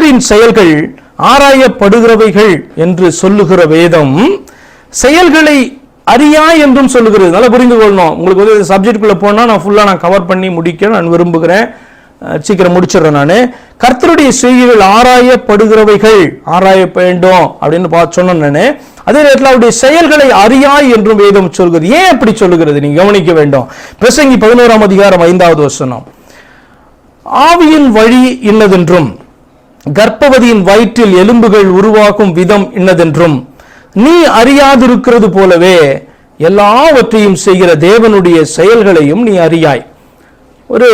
கர்த்தரின் செயல்கள் ஆராயப்படுகிறவைகள் என்று சொல்லுகிற வேதம் செயல்களை அறியா என்றும் சொல்லுகிறது. நல்லா புரிந்து கொள்ளணும். உங்களுக்கு வந்து சப்ஜெக்டுக்குள்ள போனா நான் ஃபுல்லா கவர் பண்ணி முடிக்க நான் விரும்புகிறேன். சீக்கிரம் முடிச்சிடறேன். நான் கர்த்தருடைய செய்கைகள் ஆராயப்படுகிறவைகள், ஆராய வேண்டும் அப்படின்னு சொன்னேன் நான். அதே நேரத்தில் அவருடைய செயல்களை அறியாய் என்றும் வேதம் சொல்கிறது. ஏன் அப்படி சொல்லுகிறது நீங்க கவனிக்க வேண்டும். பிரசங்கி 11ஆம் அதிகாரம் 5வது வசனம், ஆவியின் வழி இன்னதென்றும் கர்ப்பவதியின் வயிற்றில் எலும்புகள் உருவாகும் விதம் இன்னதென்றும் நீ அறியாதிருக்கிறது போலவே எல்லாவற்றையும் செய்கிற தேவனுடைய செயல்களையும் நீ அறியாய். ஒரு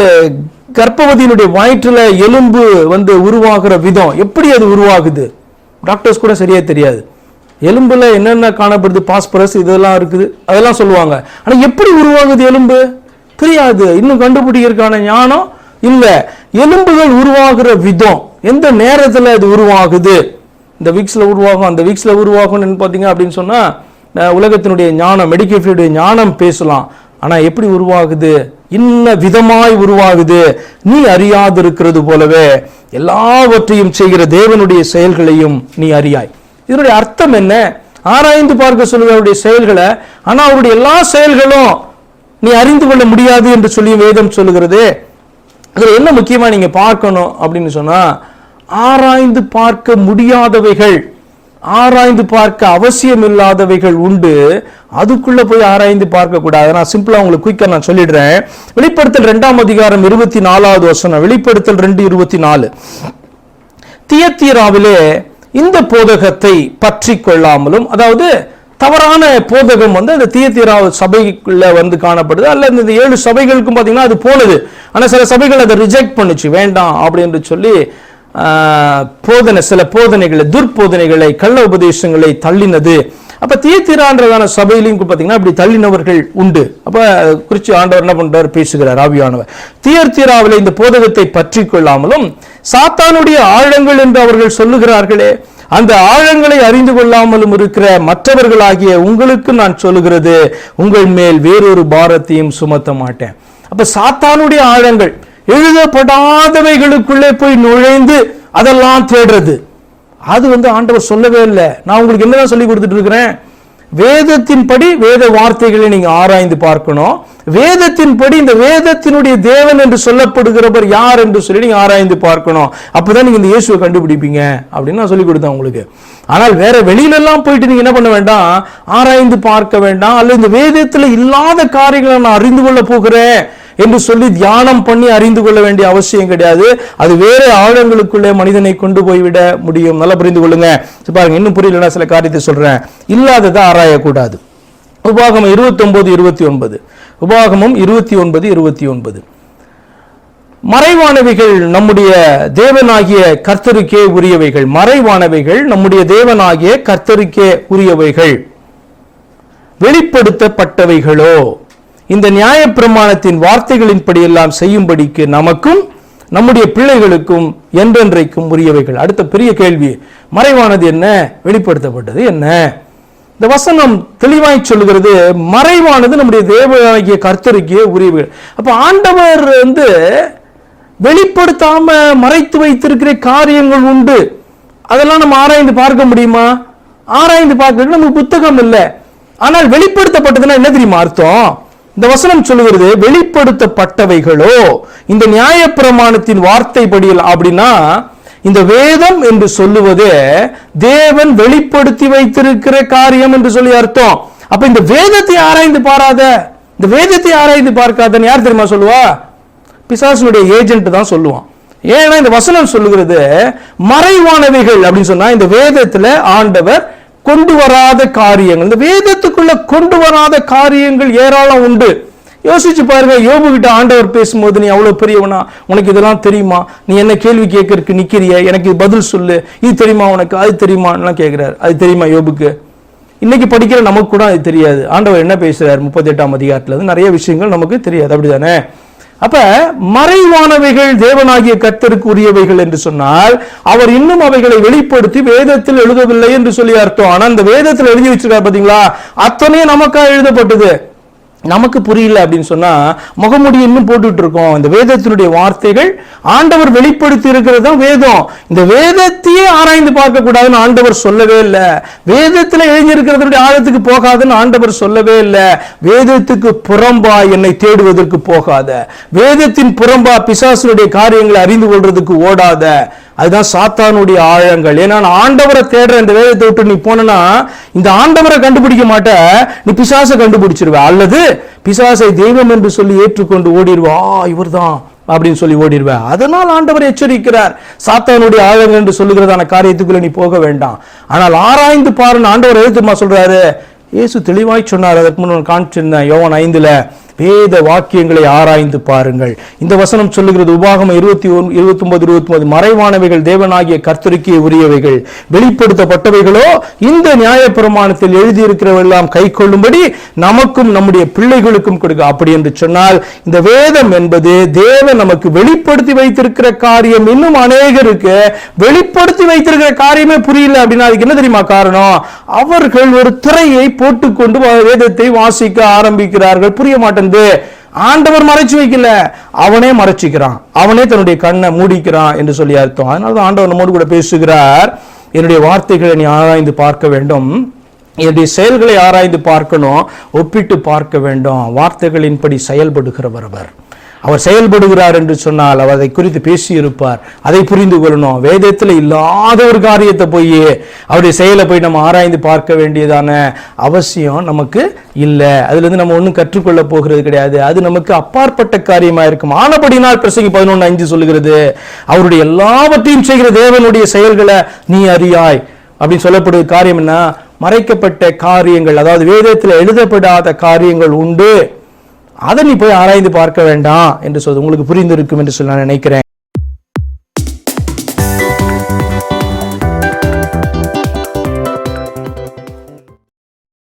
கர்ப்பவதியினுடைய வயிற்றில் எலும்பு வந்து உருவாகிற விதம், எப்படி அது உருவாகுது டாக்டர்ஸ் கூட சரியா தெரியாது. எலும்புல என்னென்ன காணப்படுது, பாஸ்பரஸ் இதெல்லாம் இருக்குது, அதெல்லாம் சொல்லுவாங்க. ஆனா எப்படி உருவாகுது எலும்பு தெரியாது. இன்னும் கண்டுபிடிக்கிறதுக்கான ஞானம் இல்ல. எலும்புகள் உருவாகிற விதம், எந்த நேரத்தில் அது உருவாகுது, இந்த வீக்ஸ்ல உருவாகும் அந்த வீக்ஸ்ல உருவாகும் பாத்தீங்க அப்படின்னு சொன்னா உலகத்தினுடைய ஞானம், மெடிக்கல் ஃபீல்டுடைய ஞானம் பேசலாம். ஆனா எப்படி உருவாகுது, இன்ன விதமாய் உருவாகுது, நீ அறியாதிருக்கிறது போலவே எல்லாவற்றையும் செய்கிற தேவனுடைய செயல்களையும் நீ அறியாய். இதனுடைய அர்த்தம் என்ன? ஆராய்ந்து பார்க்க சொல்லுகிற அவருடைய செயல்களை, ஆனா அவருடைய எல்லா செயல்களும் நீ அறிந்து கொள்ள முடியாது என்று சொல்லி வேதம் சொல்லுகிறது. அதுல என்ன முக்கியமா நீங்க பார்க்கணும் அப்படின்னு சொன்னா, ஆராய்ந்து பார்க்க முடியாதவைகள், ஆராய்ந்து பார்க்க அவசியம் இல்லாதவைகள் உண்டு. அதுக்குள்ள போய் ஆராய்ந்து பார்க்க கூடாது. நான் சிம்பிளா உங்களுக்கு குயிக்கா நான் சொல்லிடுறேன். வெளிப்படுத்தல் 2ஆம் அதிகாரம் 24வது வசனம், வெளிப்படுத்தல் 2:24, தியத்தீராவிலே இந்த போதகத்தை பற்றி கொள்ளாமலும், அதாவது தவறான போதகம் வந்து அந்த தியத்தீரா சபைக்குள்ள வந்து காணப்படுது. அல்ல இந்த 7 சபைகளுக்கும் பாத்தீங்கன்னா அது போனது. ஆனா சில சபைகள் அதை ரிஜெக்ட் பண்ணுச்சு, வேண்டாம் அப்படின்னு சொல்லி சில போதனைகளை, துர்போதனைகளை, கள்ள உபதேசங்களை தள்ளினது. அப்ப தியத்தீரான்றதான சபையிலையும் பாத்தீங்கன்னா அப்படி தள்ளினவர்கள் உண்டு. அப்ப குறிச்சு ஆண்டவர் என்ன பண்றார், பேசுகிறார் ஆவியானவர். தியத்தீராவிலே இந்த போதகத்தை பற்றி கொள்ளாமலும் சாத்தானுடைய ஆழங்கள் என்று அவர்கள் சொல்லுகிறார்களே, அந்த ஆழங்களை அறிந்து கொள்ளாமலும் இருக்கிற மற்றவர்களாகிய உங்களுக்கு நான் சொல்லுகிறது, உங்கள் மேல் வேறொரு பாரத்தையும் சுமத்த மாட்டேன். அப்ப சாத்தானுடைய ஆழங்கள், எழுதப்படாதவைகளுக்குள்ளே போய் நுழைந்து அதெல்லாம் தேடுறது, அது வந்து ஆண்டவர் சொல்லவே இல்லை. நான் உங்களுக்கு என்னதான் சொல்லி கொடுத்துட்டு இருக்கிறேன், வேதத்தின்படி வேத வார்த்தைகளை நீங்க ஆராய்ந்து பார்க்கணும். வேதத்தின்படி இந்த வேதத்தினுடைய தேவன் என்று சொல்லப்படுகிறவர் யார் என்று சொல்லி நீங்க ஆராய்ந்து பார்க்கணும். அப்பதான் நீங்க இந்த இயேசுவை கண்டுபிடிப்பீங்க அப்படின்னு நான் சொல்லி கொடுத்தேன் உங்களுக்கு. ஆனால் வேற வெளியில எல்லாம் போயிட்டு நீங்க என்ன பண்ண வேண்டாம், ஆராய்ந்து பார்க்க வேண்டாம். அல்லது இந்த வேதத்துல இல்லாத காரியங்களை நான் அறிந்து கொள்ள போகிறேன் என்று சொல்லி தியானம் பண்ணி அறிந்து கொள்ள வேண்டிய அவசியம் கிடையாது. அது வேற ஆழங்களுக்குள்ளே மனிதனை கொண்டு போய்விட முடியும். நல்லா புரிந்து கொள்ளுங்க. பாருங்க, இன்னும் புரியலன்னா சில காரியத்தை சொல்றேன். இல்லாததை ஆராயக்கூடாது. உபாகமம் 29:29, உபாகமம் 29:29, மறைவானவைகள் நம்முடைய தேவனாகிய கர்த்தருக்கே உரியவைகள், மறைவானவைகள் நம்முடைய தேவனாகிய கர்த்தருக்கே உரியவைகள், வெளிப்படுத்தப்பட்டவைகளோ இந்த நியாயப்பிரமாணத்தின் வார்த்தைகளின்படி எல்லாம் செய்யும்படிக்கு நமக்கும் நம்முடைய பிள்ளைகளுக்கும் என்றென்றைக்கும் உரியவைகள். அடுத்த பெரிய கேள்வி, மறைவானது என்ன, வெளிப்படுத்தப்பட்டது என்ன? இந்த வசனம் தெளிவாய் சொல்லுகிறது, மறைவானது நம்முடைய தேவனாகிய கர்த்தருக்கே உரியவைகள். அப்ப ஆண்டவர் வந்து வெளிப்படுத்தாம மறைத்து வைத்திருக்கிற காரியங்கள் உண்டு. அதெல்லாம் நம்ம ஆராய்ந்து பார்க்க முடியுமா? ஆராய்ந்து பார்க்க நமக்கு புத்தகம் இல்லை. ஆனால் வெளிப்படுத்தப்பட்டதுன்னா என்ன தெரியுமா அர்த்தம்? இந்த வசனம் சொல்லுகிறது, வெளிப்படுத்தப்பட்டவைகளோ இந்த நியாயப்பிரமாணத்தின் வார்த்தைப்படியில். அப்படின்னா இந்த வேதம் என்று சொல்லுவது தேவன் வெளிப்படுத்தி வைத்திருக்கிற காரியம் என்று சொல்லி அர்த்தம். அப்ப இந்த வேதத்தை ஆராய்ந்து பாராத, இந்த வேதத்தை ஆராய்ந்து பார்க்காதன்னு யார் தெரியுமா சொல்லுவா? பிசாசுடைய ஏஜென்ட் தான் சொல்லுவான். ஏன்னா இந்த வசனம் சொல்லுகிறது மறைவானவைகள் அப்படின்னு சொன்னா இந்த வேதத்துல ஆண்டவர் கொண்டு வராத காரியங்கள், இந்த வேதத்துக்குள்ள கொண்டு வராத காரியங்கள் ஏராளம் உண்டு. யோசிச்சு பாருங்க, யோபு கிட்ட ஆண்டவர் பேசும்போது, நீ அவ்வளவு பெரியவனா, உனக்கு இதெல்லாம் தெரியுமா, நீ என்ன கேள்வி கேட்கறதுக்கு நிக்கிறிய, எனக்கு பதில் சொல்லு, இது தெரியுமா உனக்கு, அது தெரியுமா கேட்கிறார். அது தெரியுமா யோபுக்கு? இன்னைக்கு படிக்கிற நமக்கு கூட அது தெரியாது. ஆண்டவர் என்ன பேசுறாரு 38ஆம் அதிகாரத்துல இருந்து நிறைய விஷயங்கள் நமக்கு தெரியாது, அப்படிதானே? அப்ப மறைவானவைகள் தேவனாகிய கர்த்தருக்கு உரியவைகள் என்று சொன்னால் அவர் இன்னும் அவைகளை வெளிப்படுத்தி வேதத்தில் எழுதவில்லை என்று சொல்லி அர்த்தம். ஆனா இந்த வேதத்தில் எழுதி வச்சிருக்காரு பாத்தீங்களா, அத்தனையும் நமக்காக எழுதப்பட்டது. நமக்கு புரியல அப்படின்னு சொன்னா முகமுடி இன்னும் போட்டுட்டு இருக்கோம். இந்த வேதத்தினுடைய வார்த்தைகள் ஆண்டவர் வெளிப்படுத்தி இருக்கிறது தான் வேதம். இந்த வேதத்தையே ஆராய்ந்து பார்க்க கூடாதுன்னு ஆண்டவர் சொல்லவே இல்லை. வேதத்துல எழுதியிருக்கிறதுடைய ஆழத்துக்கு போகாதுன்னு ஆண்டவர் சொல்லவே இல்லை. வேதத்துக்கு புறம்பா என்னை தேடுவதற்கு போகாத, வேதத்தின் புறம்பா பிசாசுடைய காரியங்களை அறிந்து கொள்றதுக்கு ஓடாத. அதுதான் சாத்தானுடைய ஆழங்கள். ஏன்னா ஆண்டவரை தேடுற இந்த வேதத்தை விட்டு நீ போனா இந்த ஆண்டவரை கண்டுபிடிக்க மாட்ட, நீ பிசாசை கண்டுபிடிச்சிருவ, அல்லது பிசாசை தெய்வம் என்று சொல்லி ஏற்றுக்கொண்டு ஓடிடுவா, இவர் தான் அப்படின்னு சொல்லி ஓடிடுவேன். அதனால் ஆண்டவர் எச்சரிக்கிறார், சாத்தானுடைய ஆழங்கள் என்று சொல்லுகிறதான காரியத்துக்குள்ள நீ போக வேண்டாம், ஆனால் ஆராய்ந்து பாருன்னு ஆண்டவர் எழுத்துமா சொல்றாரு. இயேசு தெளிவாய் சொன்னார். அதற்கு முன் காண்பிச்சிருந்தேன் யோவான் 5 வேத வாக்கியங்களை ஆராய்ந்து பாருங்கள். இந்த வசனம் சொல்லுகிறது, உபாகமம் 29:29, மறைவானவைகள் தேவனாகிய கர்த்தருக்கே உரியவைகள், வெளிப்படுத்தப்பட்டவைகளோ இந்த நியாயப்பிரமாணத்தில் எழுதியிருக்கிறவெல்லாம் கை கொள்ளும்படி நமக்கும் நம்முடைய பிள்ளைகளுக்கும் கொடுக்க. அப்படி என்று சொன்னால் இந்த வேதம் என்பது தேவன் நமக்கு வெளிப்படுத்தி வைத்திருக்கிற காரியம். இன்னும் அநேகருக்கு வெளிப்படுத்தி வைத்திருக்கிற காரியமே புரியல அப்படின்னா அதுக்கு என்ன தெரியுமா காரணம்? அவர்கள் ஒரு திரையை போட்டுக்கொண்டு வேதத்தை வாசிக்க ஆரம்பிக்கிறார்கள். புரிய மாட்டேன். ஆண்டவர் மறைச்சு வைக்கல, அவனே மறைச்சிக்கிறான், அவனே தன்னுடைய கண்ணை மூடிக்கிறான் என்று சொல்லி அர்த்தம். அதனால ஆண்டவர் நம்மோடு கூட பேசுகிறார், என்னுடைய வார்த்தைகளை நீ ஆராய்ந்து பார்க்க வேண்டும், என்னுடைய செயல்களை ஆராய்ந்து பார்க்கணும், ஒப்பிட்டு பார்க்க வேண்டும். வார்த்தைகளின்படி செயல்படுகிறவர் அவர் செயல்படுகிறார் என்று சொன்னால் அவர் அதை குறித்து பேசியிருப்பார். அதை புரிந்து கொள்ளணும். வேதத்தில் இல்லாத ஒரு காரியத்தை போய் அவருடைய செயலை போய் நம்ம ஆராய்ந்து பார்க்க வேண்டியதான அவசியம் நமக்கு இல்லை. அதுல இருந்து நம்ம ஒன்றும் கற்றுக்கொள்ள போகிறது கிடையாது. அது நமக்கு அப்பாற்பட்ட காரியமா இருக்கும். ஆனபடினால் பிரசங்கி 11:5 சொல்லுகிறது, அவருடைய எல்லாவற்றையும் செய்கிற தேவனுடைய செயல்களை நீ அறியாய் அப்படின்னு சொல்லப்படுகிற காரியம் என்ன? மறைக்கப்பட்ட காரியங்கள், அதாவது வேதத்தில் எழுதப்படாத காரியங்கள் உண்டு, அதை நீ போய் ஆராய்ந்து பார்க்க வேண்டாம் என்று சொல்வது உங்களுக்கு புரிந்திருக்கும் என்று சொல்லி நான் நினைக்கிறேன்.